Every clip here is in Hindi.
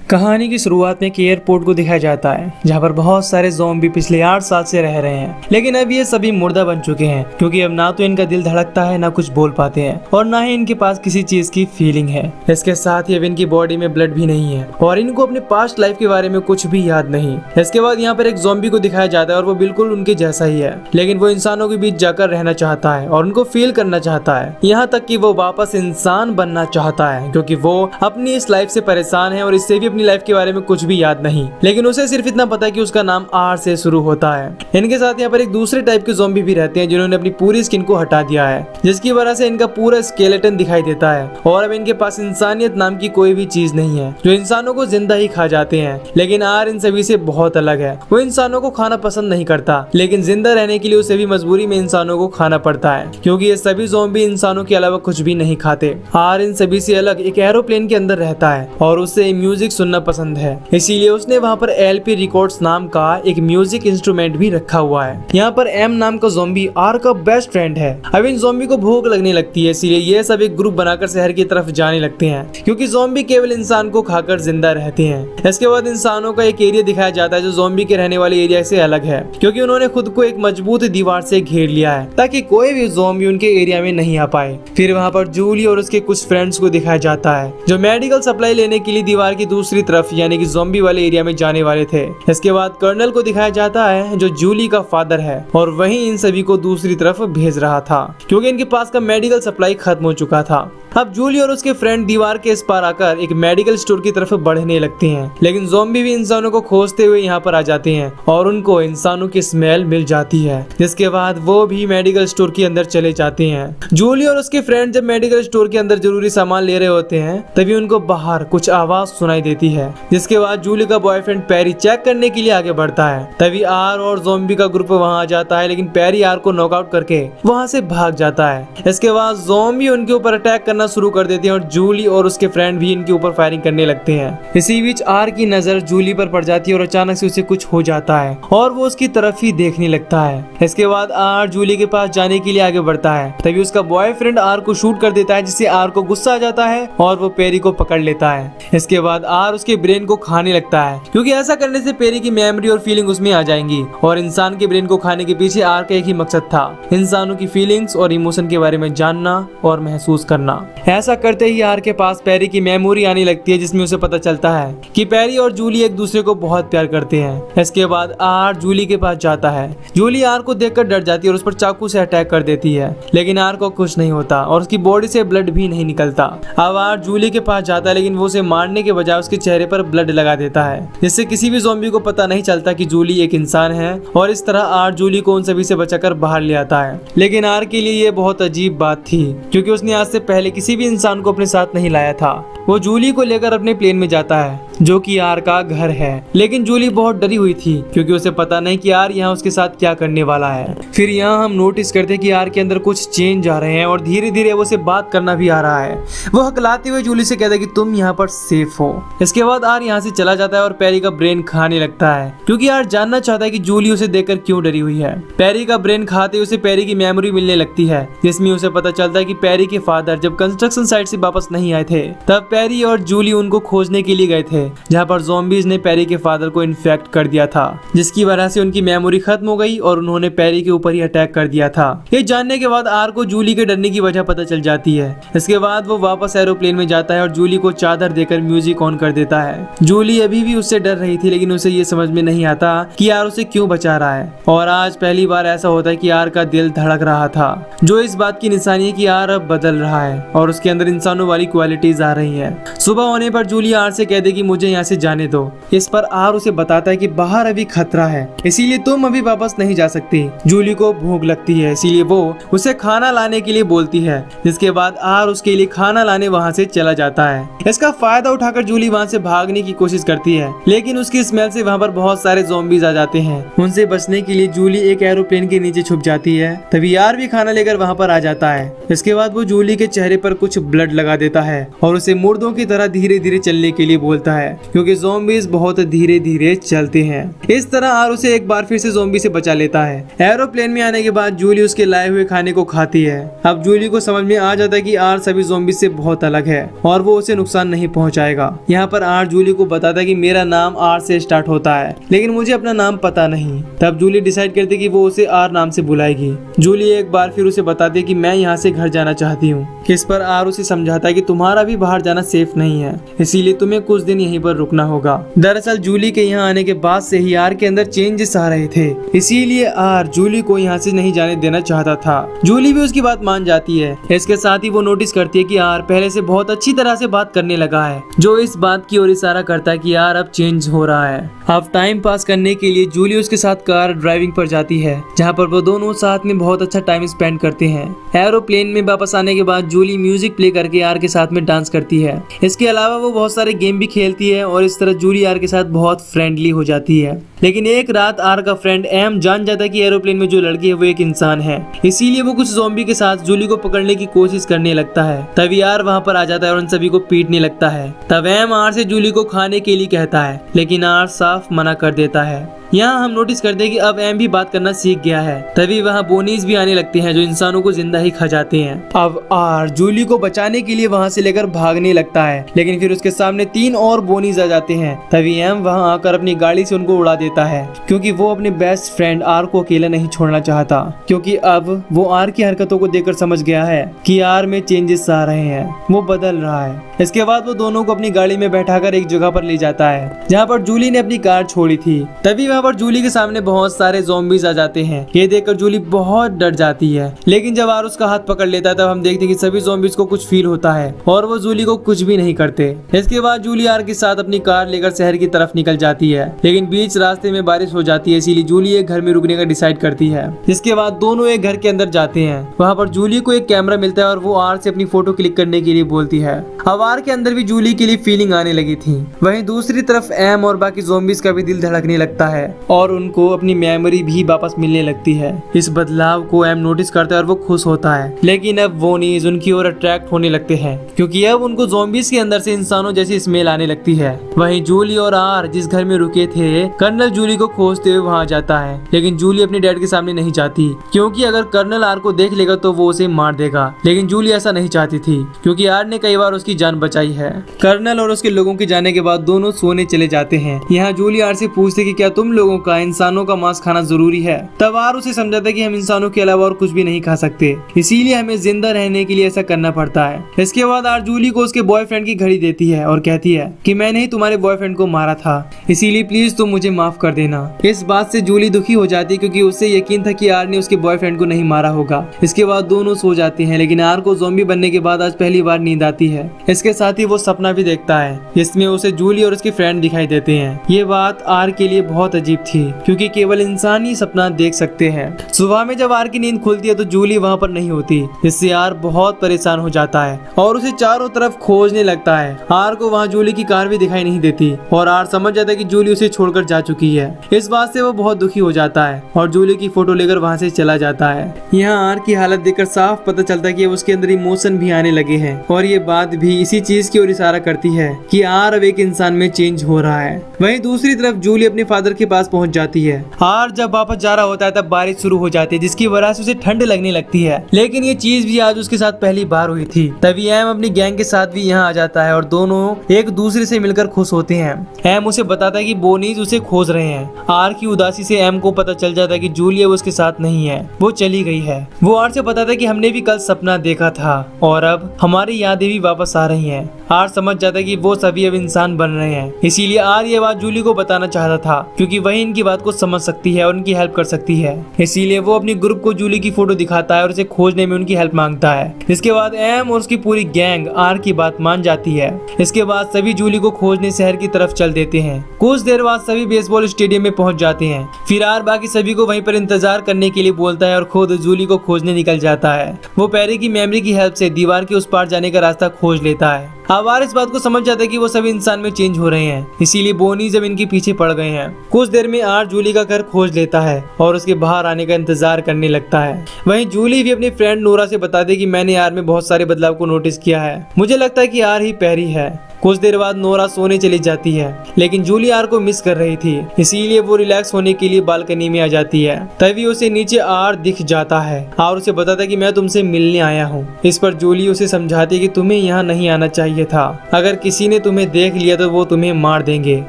कहानी की शुरुआत में एक एयरपोर्ट को दिखाया जाता है जहाँ पर बहुत सारे ज़ॉम्बी पिछले 8 साल से रह रहे हैं, लेकिन अब ये सभी मुर्दा बन चुके हैं क्योंकि अब ना तो इनका दिल धड़कता है, ना कुछ बोल पाते हैं और ना ही इनके पास किसी चीज की फीलिंग है। इसके साथ ही अब इनकी बॉडी में ब्लड भी नहीं है और इनको अपने पास्ट लाइफ के बारे में कुछ भी याद नहीं। इसके बाद यहाँ पर एक ज़ॉम्बी को दिखाया जाता है और वो बिल्कुल उनके जैसा ही है, लेकिन वो इंसानों के बीच जाकर रहना चाहता है और उनको फील करना चाहता है, यहाँ तक कि वो वापस इंसान बनना चाहता है क्योंकि वो अपनी इस लाइफ से परेशान है और इससे भी अपनी लाइफ के बारे में कुछ भी याद नहीं। लेकिन उसे सिर्फ इतना पता है कि उसका नाम आर से शुरू होता है। इनके साथ यहाँ पर एक दूसरे टाइप के ज़ॉम्बी भी रहते हैं जिन्होंने अपनी पूरी स्किन को हटा दिया है, जिसकी वजह से इनका पूरा स्केलेटन दिखाई देता है और अब इनके पास इंसानियत नाम की कोई भी चीज नहीं है, जो इंसानों को जिंदा ही खा जाते हैं। लेकिन आर इन सभी से बहुत अलग है। वो इंसानों को खाना पसंद नहीं करता, लेकिन जिंदा रहने के लिए उसे भी मजबूरी में इंसानों को खाना पड़ता है क्योंकि ये सभी ज़ॉम्बी इंसानों के अलावा कुछ भी नहीं खाते। आर इन सभी से अलग एक एरोप्लेन के अंदर रहता है और उसे म्यूजिक सुनना पसंद है, इसीलिए उसने वहाँ पर एलपी रिकॉर्ड्स नाम का एक म्यूजिक इंस्ट्रूमेंट भी रखा हुआ है। यहाँ पर एम नाम का ज़ॉम्बी आर का बेस्ट फ्रेंड है। अब इन ज़ॉम्बी को भूख लगने लगती है, इसीलिए ये सब एक ग्रुप बनाकर शहर की तरफ जाने लगते हैं क्योंकि ज़ॉम्बी केवल इंसान को खाकर जिंदा रहते हैं। इसके बाद इंसानों का एक एरिया दिखाया जाता है जो ज़ॉम्बी के रहने वाले एरिया से अलग है क्योंकि उन्होंने खुद को एक मजबूत दीवार से घेर लिया है ताकि कोई भी ज़ॉम्बी उनके एरिया में नहीं आ पाए। फिर वहाँ पर जूली और उसके कुछ फ्रेंड्स को दिखाया जाता है जो मेडिकल सप्लाई लेने के लिए दीवार की दूसरी तरफ यानी कि ज़ॉम्बी वाले एरिया में जाने वाले थे। इसके बाद कर्नल को दिखाया जाता है जो जूली का फादर है और वही इन सभी को दूसरी तरफ भेज रहा था क्योंकि इनके पास का मेडिकल सप्लाई खत्म हो चुका था। अब जूली और उसके फ्रेंड दीवार के इस पार आकर एक मेडिकल स्टोर की तरफ बढ़ने लगते हैं, लेकिन ज़ॉम्बी भी इंसानों को खोजते हुए यहाँ पर आ जाते हैं और उनको इंसानों की स्मेल मिल जाती है, जिसके बाद वो भी मेडिकल स्टोर के अंदर चले जाते हैं। जूली और उसके फ्रेंड जब मेडिकल स्टोर के अंदर जरूरी सामान ले रहे होते हैं तभी उनको बाहर कुछ आवाज सुनाई देती है, जिसके बाद जूली का बॉयफ्रेंड पैरी चेक करने के लिए आगे बढ़ता है। तभी आर और ज़ॉम्बी का ग्रुप वहाँ आ जाता है, लेकिन पैरी आर को नॉकआउट करके वहाँ से भाग जाता है। इसके बाद ज़ॉम्बी उनके ऊपर अटैक करना शुरू कर देते हैं और जूली और उसके फ्रेंड भी इनके ऊपर फायरिंग करने लगते हैं। इसी बीच आर की नजर जूली पर पड़ जाती है और अचानक से उसे कुछ हो जाता है और वो उसकी तरफ ही देखने लगता है। इसके बाद आर जूली के पास जाने के लिए आगे बढ़ता है, तभी उसका बॉयफ्रेंड आर को शूट कर देता है, जिससे आर को गुस्सा आ जाता है और वो पेरी को पकड़ लेता है। इसके बाद आर उसके ब्रेन को खाने लगता है क्योंकि ऐसा करने से पेरी की मेमोरी और फीलिंग उसमें आ जाएंगी और इंसान के ब्रेन को खाने के पीछे आर का एक ही मकसद था, इंसानों की फीलिंग्स और इमोशन के बारे में जानना और महसूस करना। ऐसा करते ही आर के पास पैरी की मेमोरी आने लगती है जिसमें उसे पता चलता है कि पैरी और जूली एक दूसरे को बहुत प्यार करते हैं। इसके बाद आर जूली के पास जाता है। जूली आर को देखकर डर जाती है और उस पर चाकू से अटैक कर देती है, लेकिन आर को कुछ नहीं होता और उसकी बॉडी से ब्लड भी नहीं निकलता। अब आर जूली के पास जाता है, लेकिन वो उसे मारने के बजाय उसके चेहरे पर ब्लड लगा देता है, जिससे किसी भी ज़ॉम्बी को पता नहीं चलता कि जूली एक इंसान है और इस तरह आर जूली को उन सभी से बचाकर बाहर ले आता है। लेकिन आर के लिए ये बहुत अजीब बात थी क्योंकि उसने आज से पहले किसी भी इंसान को अपने साथ नहीं लाया था। वो जूली को लेकर अपने प्लेन में जाता है जो कि आर का घर है, लेकिन जूली बहुत डरी हुई थी क्योंकि उसे पता नहीं कि आर यहाँ उसके साथ क्या करने वाला है। फिर यहाँ हम नोटिस करते हैं कि आर के अंदर कुछ चेंज आ रहे हैं और धीरे धीरे वो उसे बात करना भी आ रहा है। वो हकलाते हुए जूली से कहता है कि तुम यहाँ पर सेफ हो। इसके बाद आर यहाँ से चला जाता है और पैरी का ब्रेन खाने लगता है क्योंकि आर जानना चाहता है कि जूली उसे देखकर क्यों डरी हुई है। पैरी का ब्रेन खाते उसे पैरी की मेमोरी मिलने लगती है, जिसमें उसे पता चलता है कि पैरी के फादर जब कंस्ट्रक्शन साइट से वापस नहीं आए थे तब पैरी और जूली उनको खोजने के लिए गए थे, जहाँ पर ज़ॉम्बीज ने पैरी के फादर को इन्फेक्ट कर दिया था, जिसकी वजह से उनकी मेमोरी खत्म हो गई और उन्होंने पैरी के ऊपर ही अटैक कर दिया था। ये जानने के बाद आर को जूली के डरने की वजह पता चल जाती है। इसके बाद वो वापस एरोप्लेन में जाता है और जूली को चादर देकर म्यूजिक ऑन कर देता है। जूली अभी भी उससे डर रही थी, लेकिन उसे ये समझ में नहीं आता कि आर उसे क्यों बचा रहा है और आज पहली बार ऐसा होता है कि आर का दिल धड़क रहा था, जो इस बात की निशानी है कि आर अब बदल रहा है और उसके अंदर इंसानों वाली क्वालिटीज आ रही है। सुबह होने पर जूली आर से कहते कि मुझे यहाँ से जाने दो। इस पर आर उसे बताता है कि बाहर अभी खतरा है, इसीलिए तुम अभी वापस नहीं जा सकती। जूली को भूख लगती है, इसीलिए वो उसे खाना लाने के लिए बोलती है, जिसके बाद आर उसके लिए खाना लाने वहाँ से चला जाता है। इसका फायदा उठाकर जूली वहाँ से भागने की कोशिश करती है, लेकिन उसकी स्मेल से वहाँ पर बहुत सारे ज़ॉम्बीज आ जाते हैं। उनसे बचने के लिए जूली एक एरोप्लेन के नीचे छुप जाती है। तभी आर भी खाना लेकर वहाँ पर आ जाता है। इसके बाद वो जूली के चेहरे पर कुछ ब्लड लगा देता है और उसे मुर्दों की तरह धीरे धीरे चलने के लिए बोलता है। है क्योंकि ज़ॉम्बीज बहुत धीरे धीरे चलते हैं। इस तरह आर उसे एक बार फिर से ज़ॉम्बी से बचा लेता है। एरोप्लेन में आने के बाद जूली उसके लाए हुए खाने को खाती है। अब जूली को समझ में आ जाता है कि आर सभी ज़ॉम्बीज से बहुत अलग है और वो उसे नुकसान नहीं पहुंचाएगा। यहाँ पर आर जूली को बताता है कि मेरा नाम आर से स्टार्ट होता है लेकिन मुझे अपना नाम पता नहीं। तब जूली डिसाइड करती है कि वो उसे आर नाम से बुलाएगी। जूली एक बार फिर उसे बताती है कि मैं यहाँ से घर जाना चाहती हूँ। इस पर आर उसे समझाता है कि तुम्हारा भी बाहर जाना सेफ नहीं है, इसीलिए तुम्हें कुछ दिन यहीं पर रुकना होगा। दरअसल जूली के यहाँ आने के बाद से ही आर के अंदर चेंजेस आ रहे थे, इसीलिए आर जूली को यहाँ से नहीं जाने देना चाहता था। जूली भी उसकी बात मान जाती है। इसके साथ ही वो नोटिस करती है कि आर पहले से बहुत अच्छी तरह से बात करने लगा है, जो इस बात की ओर इशारा करता है कि आर अब चेंज हो रहा है। अब टाइम पास करने के लिए जूली उसके साथ कार ड्राइविंग पर जाती है, जहाँ पर वो दोनों साथ में बहुत अच्छा टाइम स्पेंड करते हैं। एरोप्लेन में वापस आने के बाद जूली म्यूजिक प्ले करके आर के साथ में डांस करती है। इसके अलावा वो बहुत सारे गेम भी खेलती है और इस तरह जूली आर के साथ बहुत फ्रेंडली हो जाती है। लेकिन एक रात आर का फ्रेंड एम जान जाता है कि एरोप्लेन में जो लड़की है वो एक इंसान है, इसीलिए वो कुछ ज़ॉम्बी के साथ जूली को पकड़ने की कोशिश करने लगता है। तभी आर वहाँ पर आ जाता है और उन सभी को पीटने लगता है। तब एम आर से जूली को खाने के लिए कहता है लेकिन आर साफ मना कर देता है। यहाँ हम नोटिस करते हैं कि अब एम भी बात करना सीख गया है। तभी वहाँ बोनीज भी आने लगते हैं जो इंसानों को जिंदा ही खा जाते हैं। अब आर जूली को बचाने के लिए वहाँ से लेकर भागने लगता है, लेकिन फिर उसके सामने 3 और बोनीज आ जाते हैं। तभी एम वहाँ आकर अपनी गाड़ी से उनको उड़ा देता है क्योंकि वो अपने बेस्ट फ्रेंड आर को अकेला नहीं छोड़ना चाहता, क्योंकि अब वो आर की हरकतों को देखकर समझ गया है कि आर में चेंजेस आ रहे हैं, वो बदल रहा है। इसके बाद वो दोनों को अपनी गाड़ी में बैठाकर एक जगह पर ले जाता है जहाँ पर जूली ने अपनी कार छोड़ी थी। तभी वहाँ पर जूली के सामने बहुत सारे ज़ॉम्बीज आ जाते हैं। ये देखकर जूली बहुत डर जाती है, लेकिन जब आर उसका हाथ पकड़ लेता है तब हम देखते हैं कि सभी ज़ॉम्बीज को कुछ फील होता है और वो जूली को कुछ भी नहीं करते। इसके बाद जूली आर के साथ अपनी कार लेकर शहर की तरफ निकल जाती है, लेकिन बीच रास्ते में बारिश हो जाती है, इसीलिए जूली एक घर में रुकने का डिसाइड करती है। जिसके बाद दोनों एक घर के अंदर जाते हैं। वहाँ पर जूली को एक कैमरा मिलता है और वो आर से अपनी फोटो क्लिक करने के लिए बोलती है। अब आर के अंदर भी जूली के लिए फीलिंग आने लगी थी। वहीं दूसरी तरफ एम और बाकी ज़ॉम्बीज का भी दिल धड़कने लगता है और उनको अपनी मेमोरी भी वापस मिलने लगती है। इस बदलाव को एम नोटिस करता है और वो खुश होता है, लेकिन अब वोनीज उनकी ओर अट्रैक्ट होने लगते हैं क्योंकि अब उनको ज़ॉम्बीज के अंदर से इंसानों जैसी स्मेल आने लगती है। वहीं जूली और आर जिस घर में रुके थे, कर्नल जूली को खोजते हुए वहाँ जाता है, लेकिन जूली अपने डैड के सामने नहीं जाती क्योंकि अगर कर्नल आर को देख लेगा तो वो उसे मार देगा। लेकिन जूली ऐसा नहीं चाहती थी क्योंकि आर ने कई बार उसकी जान बचाई है। कर्नल और उसके लोगों के जाने के बाद दोनों सोने चले जाते हैं। यहाँ जूली आर से पूछते कि क्या तुम लोगों का इंसानों का मांस खाना जरूरी है। तब आर उसे समझाता है कि हम इंसानों के अलावा और कुछ भी नहीं खा सकते, इसीलिए हमें जिंदा रहने के लिए ऐसा करना पड़ता है। इसके बाद आर जूली को उसके बॉयफ्रेंड की घड़ी देती है और कहती है कि मैंने ही तुम्हारे बॉयफ्रेंड को मारा था, इसीलिए प्लीज तुम मुझे माफ कर देना। इस बात से जूली दुखी हो जाती है क्योंकि उसे यकीन था कि आर ने उसके बॉयफ्रेंड को नहीं मारा होगा। इसके बाद दोनों सो जाते हैं, लेकिन आर को ज़ॉम्बी बनने के बाद आज पहली बार नींद आती है। इसके साथ ही वो सपना भी देखता है जिसमें उसे जूली और उसके फ्रेंड दिखाई देते हैं। ये बात आर के लिए बहुत अजीब थी क्योंकि केवल इंसान ही सपना देख सकते हैं। सुबह में जब आर की नींद खुलती है तो जूली वहाँ पर नहीं होती, इससे आर बहुत परेशान हो जाता है और उसे चारों तरफ खोजने लगता है। आर को वहाँ जूली की कार भी दिखाई नहीं देती और आर समझ जाता है कि जूली उसे छोड़कर जा चुकी है। इस बात से वो बहुत दुखी हो जाता है और जूली की फोटो लेकर वहाँ से चला जाता है। यहाँ आर की हालत देखकर साफ पता चलता है कि उसके अंदर इमोशन भी आने लगे हैं और ये बात भी इसी चीज की ओर इशारा करती है कि आर अब एक इंसान में चेंज हो रहा है। वहीं दूसरी तरफ जूली अपने फादर के पास पहुंच जाती है। आर जब वापस जा रहा होता है तब बारिश शुरू हो जाती है जिसकी वजह से उसे ठंड लगने लगती है, लेकिन ये चीज भी आज उसके साथ पहली बार हुई थी। तभी एम अपनी गैंग के साथ भी यहाँ आ जाता है और दोनों एक दूसरे से मिलकर खुश होते हैं। एम उसे बताता है कि बोनीज उसे खोज रहे हैं। आर की उदासी से एम को पता चल जाता है कि जूली अब उसके साथ नहीं है, वो चली गई है। वो आर से बताता है कि हमने भी कल सपना देखा था और अब हमारी यादें भी वापस आ रही हैं। आर समझ जाता है कि वो सभी अब इंसान बन रहे हैं, इसीलिए आर ये बात जूली को बताना चाहता था क्योंकि वही इनकी बात को समझ सकती है और उनकी हेल्प कर सकती है। इसीलिए वो अपनी ग्रुप को जूली की फोटो दिखाता है और उसे खोजने में उनकी हेल्प मांगता है। इसके बाद एम और उसकी पूरी गैंग आर की बात मान जाती है। इसके बाद सभी जूली को खोजने शहर की तरफ चल देते हैं। कुछ देर बाद सभी बेसबॉल स्टेडियम में पहुंच जाते हैं। फिर आर बाकी सभी को वहीं पर इंतजार करने के लिए बोलता है और खुद जूली को खोजने निकल जाता है। वो पैरी की मेमोरी की हेल्प से दीवार के उस पार जाने का रास्ता खोज लेता है। अब आर इस बात को समझ जाता है कि वो सभी इंसान में चेंज हो रहे हैं, इसीलिए बोनी जब इनके पीछे पड़ गए हैं। कुछ देर में आर जूली का घर खोज लेता है और उसके बाहर आने का इंतजार करने लगता है। वहीं जूली भी अपनी फ्रेंड नोरा से बताती है कि मैंने आर में बहुत सारे बदलाव को नोटिस किया है, मुझे लगता है कि आर ही पैरी है। कुछ देर बाद नोरा सोने चली जाती है, लेकिन जूली आर को मिस कर रही थी, इसीलिए वो रिलैक्स होने के लिए बालकनी में आ जाती है। तभी उसे नीचे आर दिख जाता है और उसे बताता है कि मैं तुमसे मिलने आया हूँ। इस पर जूली उसे समझाती है कि तुम्हें यहाँ नहीं आना चाहिए था, अगर किसी ने तुम्हें देख लिया तो वो तुम्हें मार देंगे।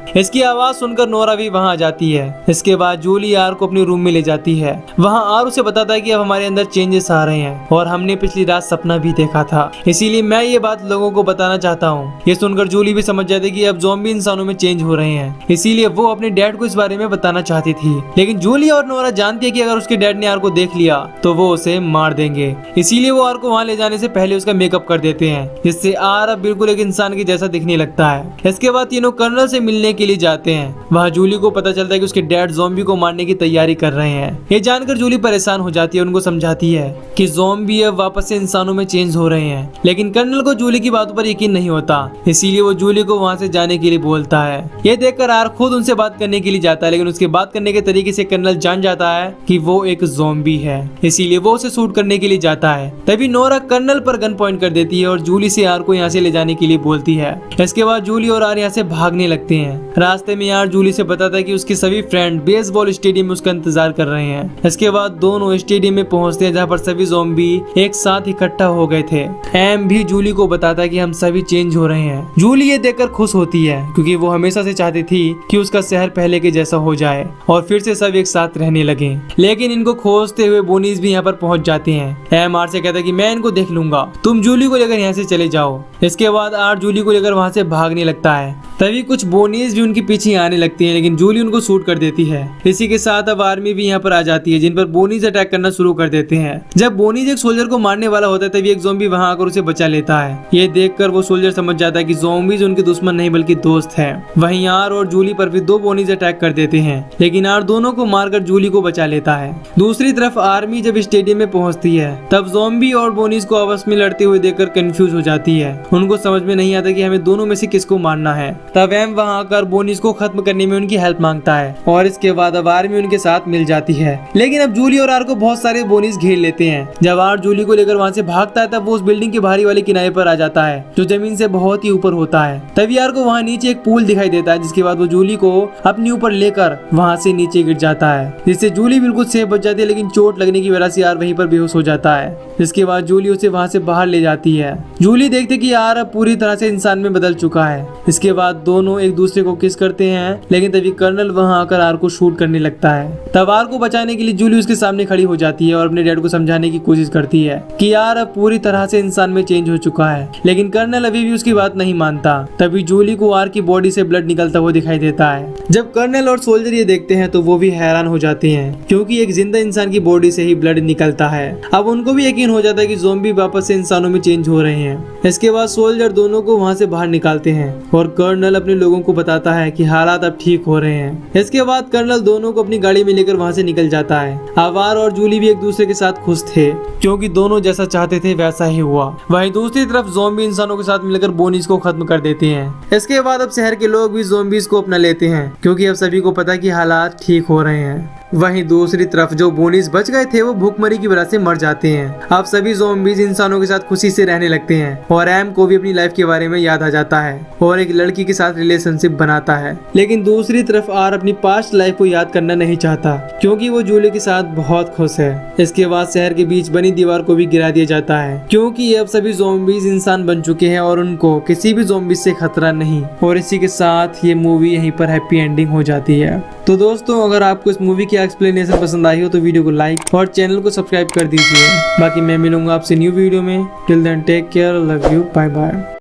इसकी आवाज सुनकर नोरा भी वहाँ आ जाती है। इसके बाद जूली आर को अपने रूम में ले जाती है। वहाँ आर उसे बताता है कि अब हमारे अंदर चेंजेस आ रहे हैं और हमने पिछली रात सपना भी देखा था, इसीलिए मैं ये बात लोगों को बताना चाहता हूँ। ये सुनकर जूली भी समझ जाती है कि अब ज़ॉम्बी इंसानों में चेंज हो रहे हैं, इसीलिए वो अपने डैड को इस बारे में बताना चाहती थी। लेकिन जूली और नोरा जानती है कि अगर उसके डैड ने आर को देख लिया तो वो उसे मार देंगे, इसीलिए वो आर को वहाँ ले जाने से पहले उसका मेकअप कर देते हैं, जिससे आर अब बिल्कुल एक इंसान की जैसा दिखने लगता है। इसके बाद तीनों कर्नल से मिलने के लिए जाते हैं। वहाँ जूली को पता चलता है कि उसके डैड ज़ॉम्बी को मारने की तैयारी कर रहे हैं। ये जानकर जूली परेशान हो जाती है, उनको समझाती है कि ज़ॉम्बी अब वापस से इंसानों में चेंज हो रहे हैं। लेकिन कर्नल को जूली की बातों पर यकीन नहीं होता, इसीलिए वो जूली को वहाँ से जाने के लिए बोलता है। ये देखकर आर खुद उनसे बात करने के लिए जाता है, लेकिन उसके बात करने के तरीके से कर्नल जान जाता है कि वो एक ज़ॉम्बी है, इसीलिए वो उसे शूट करने के लिए जाता है। तभी नोरा कर्नल पर गन पॉइंट कर देती है और जूली से आर को यहाँ से ले जाने के लिए बोलती है। इसके बाद जूली और आर यहाँ से भागने लगते हैं। रास्ते में आर जूली से बताता है कि उसके सभी फ्रेंड बेसबॉल स्टेडियम में उसका इंतजार कर रहे हैं। इसके बाद दोनों स्टेडियम में पहुंचते हैं, जहाँ पर सभी ज़ॉम्बी एक साथ इकट्ठा हो गए थे। एम भी जूली को बताता है कि हम सभी चेंज हो रहे हैं। जूली ये देखकर खुश होती है, क्योंकि वो हमेशा से चाहती थी कि उसका शहर पहले के जैसा हो जाए और फिर से सब एक साथ रहने लगे। लेकिन इनको खोजते हुए बोनीज भी यहाँ पर पहुंच जाते हैं। एम आर से कहता है कि मैं इनको देख लूंगा, तुम जूली को लेकर यहाँ से चले जाओ। इसके बाद आर जूली को लेकर वहाँ से भागने लगता है। तभी कुछ बोनीज भी उनके पीछे आने लगती हैं, लेकिन जूली उनको शूट कर देती है। इसी के साथ अब आर्मी भी यहाँ पर आ जाती है, जिन पर बोनीज अटैक करना शुरू कर देते हैं। जब बोनीज एक सोल्जर को मारने वाला होता है, तभी एक ज़ॉम्बी वहाँ आकर उसे बचा लेता है। ये देखकर वो सोल्जर समझ जाता है कि ज़ॉम्बीज उनके दुश्मन नहीं बल्कि दोस्त हैं। वहीं आर और जूली पर भी दो बोनीज अटैक कर देते हैं, लेकिन आर दोनों को मारकर जूली को बचा लेता है। दूसरी तरफ आर्मी जब स्टेडियम में पहुंचती है, तब ज़ॉम्बी और बोनीज को आपस में लड़ते हुए देखकर कंफ्यूज हो जाती है। उनको समझ में नहीं आता कि हमें दोनों में से किसको मारना है। तब एम वहाँ आकर बोनीज को खत्म करने में उनकी हेल्प मांगता है और इसके बाद अब आर्मी उनके साथ मिल जाती है। लेकिन अब जूली और आर को बहुत सारे बोनीज घेर लेते हैं। जब आर जूली को लेकर वहाँ से भागता है, तब वो उस बिल्डिंग के बाहरी वाले किनारे पर आ जाता है, जो जमीन से बहुत ही ऊपर होता है। तभी आर को वहाँ नीचे एक पूल दिखाई देता है, जिसके बाद वो जूली को अपने ऊपर लेकर वहाँ से नीचे गिर जाता है, जिससे जूली बिल्कुल सेफ बच जाती है। लेकिन चोट लगने की वजह से आर वहीं पर बेहोश हो जाता है। जिसके बाद जूली उसे वहाँ से बाहर ले जाती है। जूली देखते कि आर अब पूरी तरह से इंसान में बदल चुका है। इसके बाद दोनों एक दूसरे को किस करते हैं, लेकिन तभी कर्नल वहाँ आकर आर को शूट करने लगता है। तब आर को बचाने के लिए जूली उसके सामने खड़ी हो जाती है और अपने डैड को समझाने की कोशिश करती है कि आर अब पूरी तरह से इंसान में चेंज हो चुका है, लेकिन कर्नल अभी भी उसकी बात नहीं मानता। तभी जूली को आर की बॉडी से ब्लड निकलता हुआ दिखाई देता है। जब कर्नल और सोल्जर ये देखते हैं तो वो भी हैरान हो जाते हैं, क्योंकि एक जिंदा इंसान की बॉडी से ही ब्लड निकलता है। अब उनको भी यकीन हो जाता है कि ज़ॉम्बी वापस से इंसानों में चेंज हो रहे हैं। इसके बाद सोल्जर दोनों को वहाँ से बाहर निकालते हैं और कर्नल अपने लोगों को बताता है कि हालात अब ठीक हो रहे हैं। इसके बाद कर्नल दोनों को अपनी गाड़ी में लेकर वहाँ से निकल जाता है। आवार और जूली भी एक दूसरे के साथ खुश थे, क्योंकि दोनों जैसा चाहते थे वैसा ही हुआ। वहीं दूसरी तरफ ज़ॉम्बी इंसानों के साथ मिलकर बोनीज को खत्म कर देते हैं। इसके बाद अब शहर के लोग भी ज़ॉम्बीज को अपना लेते हैं, क्योंकि अब सभी को पता है कि हालात ठीक हो रहे हैं। वहीं दूसरी तरफ जो बोनीज बच गए थे वो भूखमरी की वजह से मर जाते हैं। अब सभी ज़ॉम्बीज इंसानों के साथ खुशी से रहने लगते हैं और एम को भी अपनी लाइफ के बारे में याद आ जाता है और एक लड़की के साथ रिलेशनशिप बनाता है। लेकिन दूसरी तरफ आर अपनी पास्ट लाइफ को याद करना नहीं चाहता, क्योंकि वो जूली के साथ बहुत खुश है। इसके बाद शहर के बीच बनी दीवार को भी गिरा दिया जाता है, क्योंकि अब सभी ज़ॉम्बीज इंसान बन चुके हैं और उनको किसी भी ज़ॉम्बीज से खतरा नहीं। और इसी के साथ ये मूवी यहीं पर हैप्पी एंडिंग हो जाती है। तो दोस्तों, अगर आपको इस मूवी की एक्सप्लेनेशन पसंद आई हो तो वीडियो को लाइक और चैनल को सब्सक्राइब कर दीजिए। बाकी मैं मिलूंगा आपसे न्यू वीडियो में। Till then take care, love you, bye bye.